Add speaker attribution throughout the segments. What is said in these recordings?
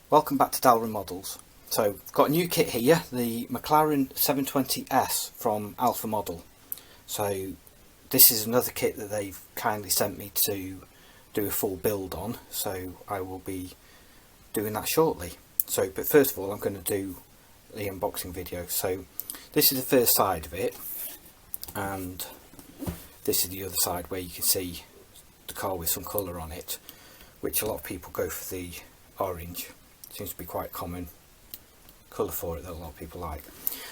Speaker 1: Welcome back to Dalren Models. So, got a new kit here, the McLaren 720S from Alpha Model. So, this is another kit that they've kindly sent me to do a full build on, so I will be doing that shortly. So, but first of all, I'm going to do the unboxing video. So, this is the first side of it, and this is the other side where you can see the car with some colour on it, which a lot of people go for the orange. Seems to be quite common colour for it that a lot of people like.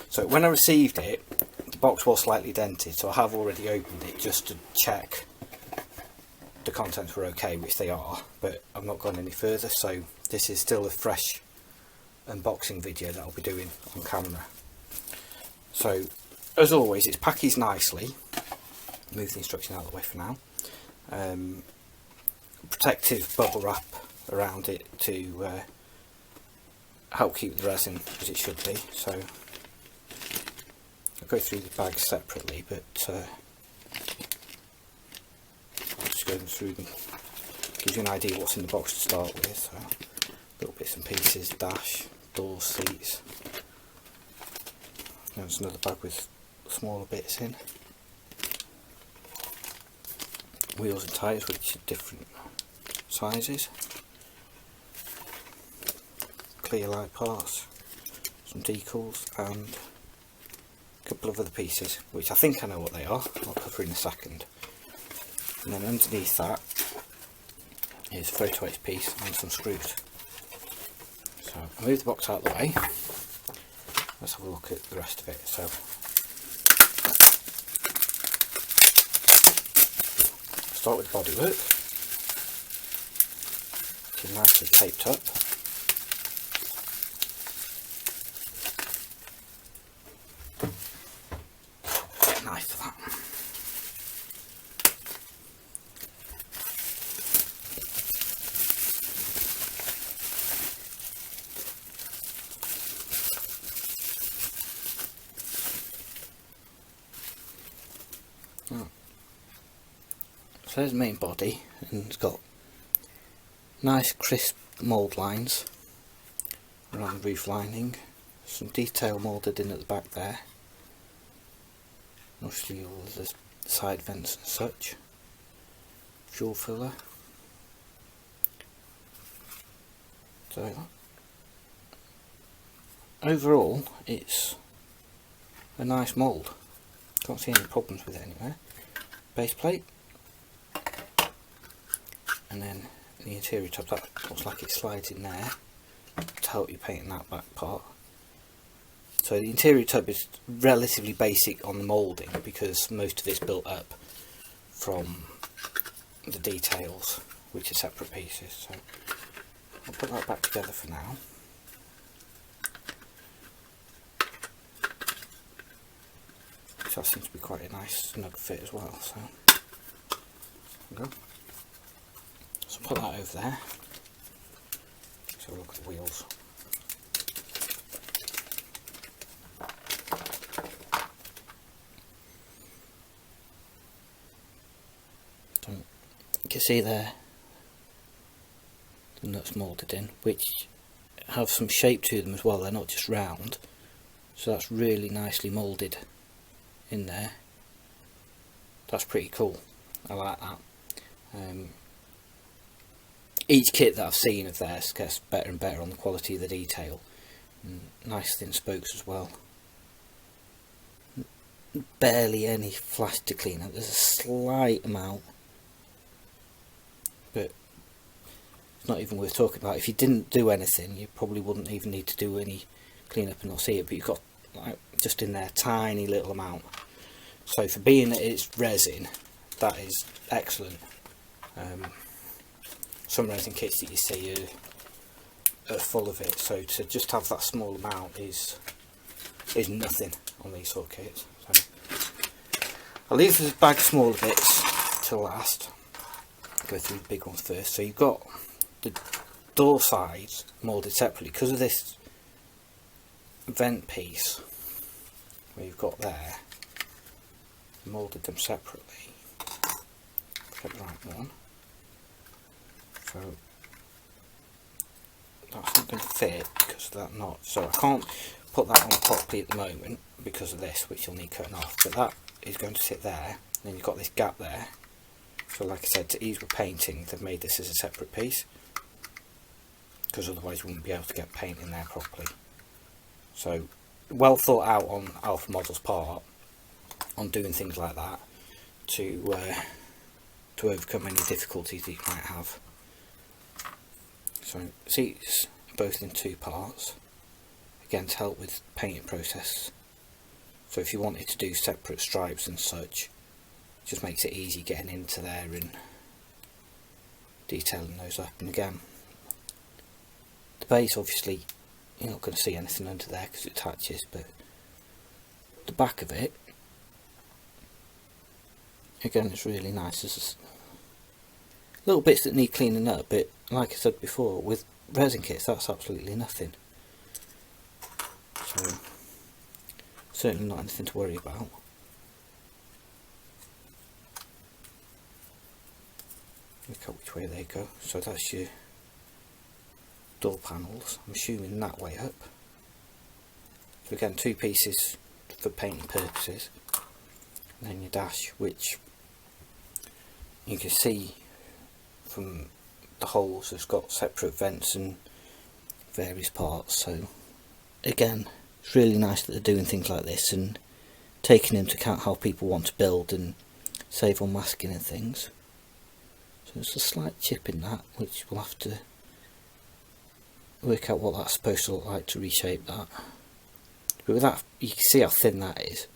Speaker 1: So when I received it, the box was slightly dented, so I have already opened it just to check the contents were okay, which they are, but I've not gone any further, so this is still a fresh unboxing video that I'll be doing on camera. So as always, it's packaged nicely. Move the instruction out of the way for now. Protective bubble wrap around it to help keep the resin as it should be. So I'll go through the bags separately, but I'll just go through them. Gives you an idea what's in the box to start with. So little bits and pieces, dash, doors, seats. There's another bag with smaller bits in. Wheels and tyres, which are different sizes. Clear light parts, some decals, and a couple of other pieces, which I think I know what they are. I'll cover in a second. And then underneath that is a photo etch piece and some screws. So I'll move the box out of the way. Let's have a look at the rest of it. So start with Bodywork, which is nicely taped up. Knife for that. So there's the main body, and it's got nice crisp mould lines around the roof lining, some detail moulded in at the back there, obviously all of the side vents and such, fuel filler. So overall it's a nice mould, can't see any problems with it anywhere. Base plate, and then the interior top, that looks like it slides in there to help you paint that back part. So the interior tub is relatively basic on the moulding because most of it's built up from the details, which are separate pieces. So I'll put that back together for now. So that seems to be quite a nice snug fit as well. So there we go. So put that over there. Let's have a look at the wheels. So you can see there the nuts moulded in, which have some shape to them as well. They're not just round. So that's really nicely moulded in there. That's pretty cool. I like that. Each kit that I've seen of theirs gets better and better on the quality of the detail. And nice thin spokes as well. Barely any flash to clean up. There's a slight amount, but it's not even worth talking about. If you didn't do anything, you probably wouldn't even need to do any clean up and not see it, but you've got like just in there tiny little amount. So for being that it's resin, that is excellent. Some resin kits that you see are full of it, so to just have that small amount is nothing on these sort of kits. So I'll leave the bag of smaller bits till last. Go through the big ones first. So you've got the door sides moulded separately because of this vent piece where you've got there. Moulded them separately. Get the right one. So that's not going to fit because of that knot, so I can't put that on properly at the moment because of this, which will need cutting off, but that is going to sit there, and then you've got this gap there. So like I said, to ease with painting, they've made this as a separate piece, because otherwise we wouldn't be able to get paint in there properly. So well thought out on Alpha Model's part on doing things like that to overcome any difficulties that you might have. So seats are both in two parts, again to help with the painting process. So if you wanted to do separate stripes and such, it just makes it easy getting into there and detailing those up. And again, the base, obviously you're not going to see anything under there because it attaches, but the back of it, again, it's really nice. There's little bits that need cleaning up, but like I said before, with resin kits that's absolutely nothing. So certainly not anything to worry about. Look at which way they go. So that's your door panels, I'm assuming that way up. So again, two pieces for painting purposes, and then your dash, which you can see from the holes has got separate vents and various parts. So again, it's really nice that they're doing things like this and taking into account how people want to build and save on masking and things. So there's a slight chip in that, which we'll have to work out what that's supposed to look like to reshape that. But with that, you can see how thin that is.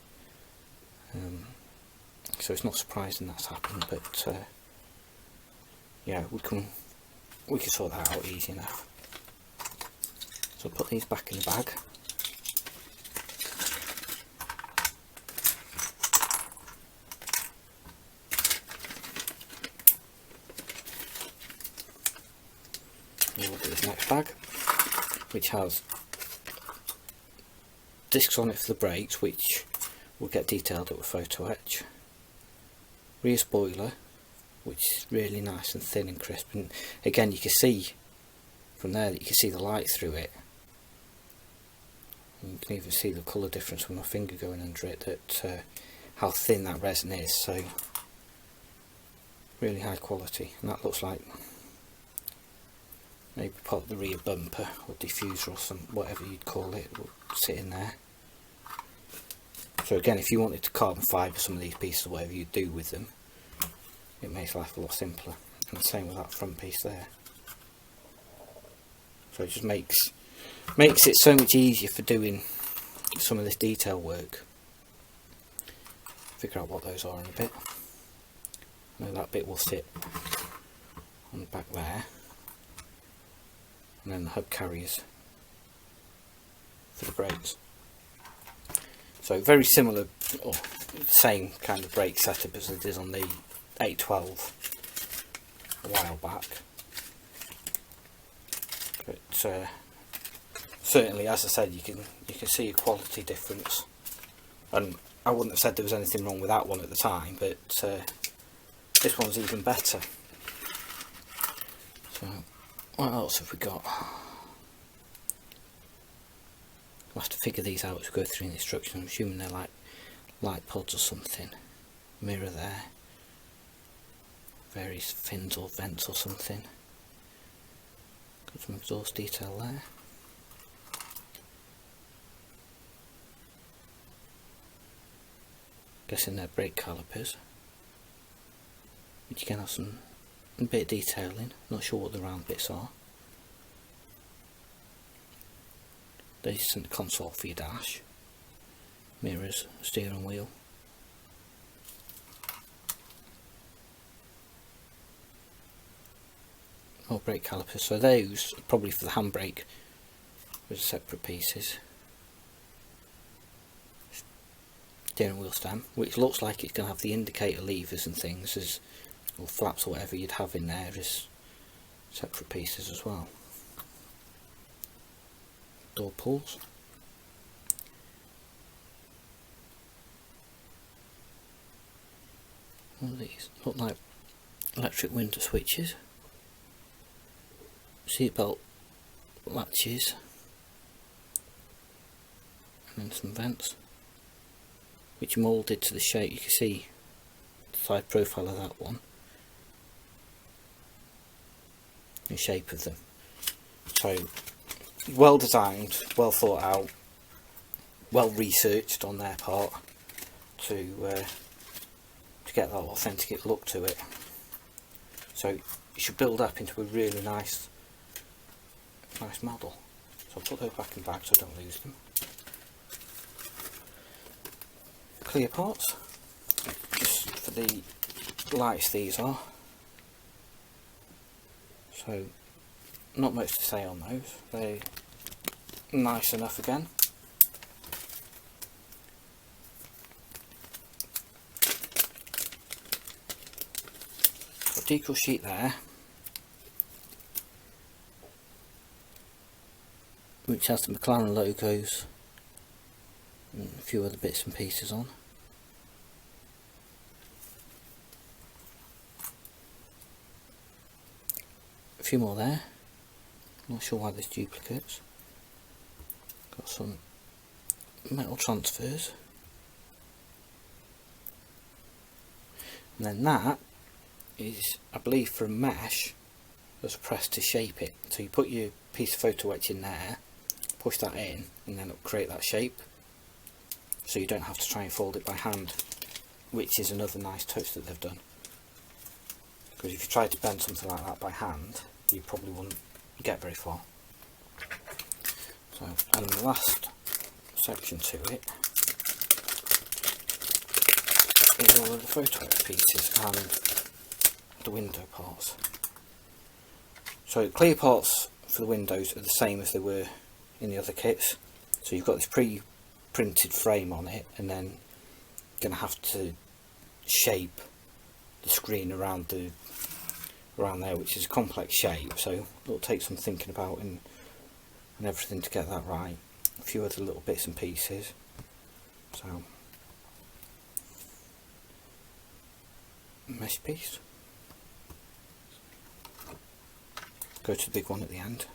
Speaker 1: So it's not surprising that's happened, but yeah, we can sort that out easy enough. So I'll put these back in the bag. And we'll do this next bag, which has discs on it for the brakes, which will get detailed up with photo etch. Rear spoiler, which is really nice and thin and crisp, and again you can see from there that you can see the light through it. And you can even see the colour difference with my finger going under it, that how thin that resin is. So really high quality, and that looks like maybe part of the rear bumper or diffuser or some whatever you'd call it will sit in there. So again, if you wanted to carbon fibre some of these pieces or whatever you do with them, it makes life a lot simpler. And the same with that front piece there. So it just makes it so much easier for doing some of this detail work. Figure out what those are in a bit. I know that bit will sit on the back there, and then the hub carriers for the brakes. So very similar, or same kind of brake setup as it is on the 812 a while back, but certainly, as I said, you can see a quality difference, and I wouldn't have said there was anything wrong with that one at the time, but this one's even better. So what else have we got? We'll have to figure these out as we go through the instructions. I'm assuming they're like light pods or something. Mirror there. Various fins or vents or something. Got some exhaust detail there. Guessing they're brake calipers. Which you can have some bit of detailing. Not sure what the round bits are. Decent console for your dash, mirrors, steering wheel. More brake calipers, so those are probably for the handbrake with separate pieces. Steering wheel stem, which looks like it's going to have the indicator levers and things, as or flaps or whatever you'd have in there, as separate pieces as well. Door pulls. All these look like electric window switches. Seatbelt latches and then some vents, which are moulded to the shape. You can see the side profile of that one, the shape of them. So well designed, well thought out, well researched on their part to get that authentic look to it. So it should build up into a really nice model. So I'll put those back in bags so I don't lose them. Clear parts, just for the lights these are. So not much to say on those, they're nice enough again. Got a decal sheet there, which has the McLaren logos and a few other bits and pieces on. A few more there, not sure why there's duplicates. Got some metal transfers, and then that is, I believe, for a mesh that's pressed to shape it. So you put your piece of photo etch in there, push that in, and then it'll create that shape, so you don't have to try and fold it by hand, which is another nice touch that they've done. Because if you tried to bend something like that by hand, you probably wouldn't get very far. So, and the last section to it is all of the photo etch pieces and the window parts. So clear parts for the windows are the same as they were in the other kits. So you've got this pre-printed frame on it, and then you're going to have to shape the screen around there, which is a complex shape, so it'll take some thinking about and everything to get that right. A few other little bits and pieces. So mesh piece. Go to the big one at the end.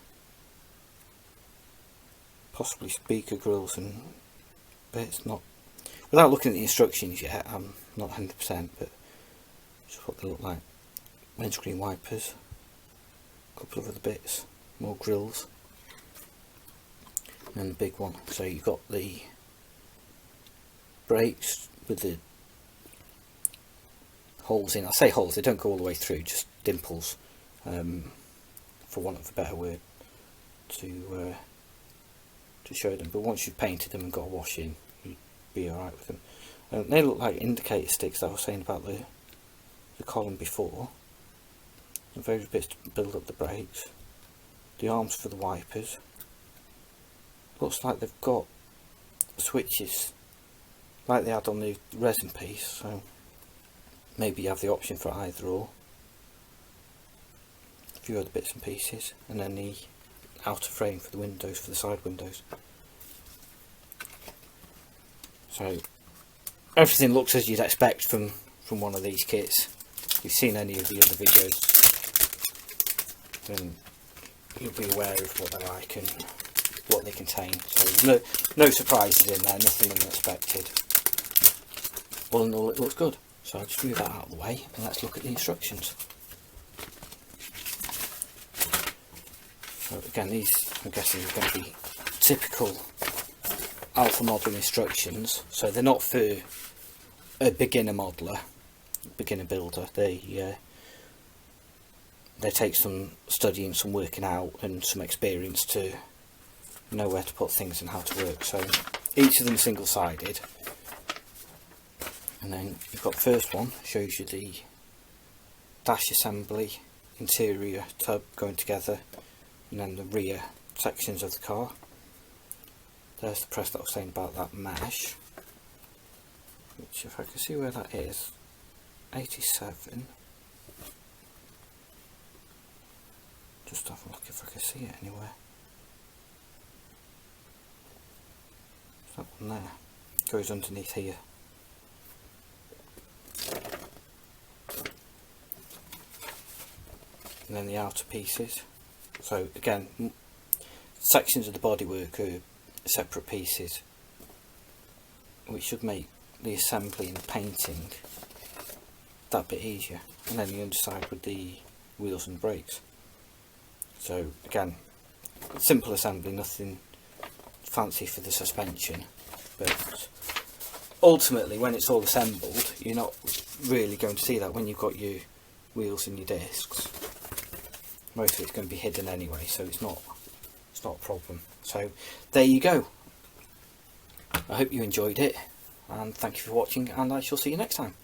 Speaker 1: Possibly speaker grills and bits. Not without looking at the instructions yet. I'm not 100%, but just what they look like. Windscreen wipers. A couple of other bits. More grills. And then the big one. So you've got the brakes with the holes in. I say holes, they don't go all the way through, just dimples, for want of a better word, to show them. But once you've painted them and got a wash in, you'd be alright with them. They look like indicator sticks that I was saying about the column before. The various bits to build up the brakes. The arms for the wipers. Looks like they've got switches like they had on the resin piece, so maybe you have the option for either or. A few other bits and pieces, and then the outer frame for the windows, for the side windows. So everything looks as you'd expect from one of these kits. If you've seen any of the other videos, then you'll be aware of what they're like and what they contain. So no surprises in there, nothing unexpected. All in all, it looks good. So I'll just move that out of the way and let's look at the instructions. So again, these I'm guessing are going to be typical Alpha Model instructions. So they're not for a beginner modeler, beginner builder. They take some studying, some working out and some experience to know where to put things and how to work. So each of them single-sided. And then you've got the first one, shows you the dash assembly, interior tub going together, and then the rear sections of the car. There's the press that I was saying about that mesh, which, if I can see where that is, 87. Just have a look if I can see it anywhere. That one there goes underneath here. And then the outer pieces. So again, sections of the bodywork are separate pieces, which should make the assembly and painting that bit easier, and then the underside with the wheels and brakes. So again, simple assembly, nothing fancy for the suspension, but ultimately when it's all assembled you're not really going to see that when you've got your wheels and your discs. Most of it's going to be hidden anyway, so it's not a problem. So there you go. I hope you enjoyed it, and thank you for watching, and I shall see you next time.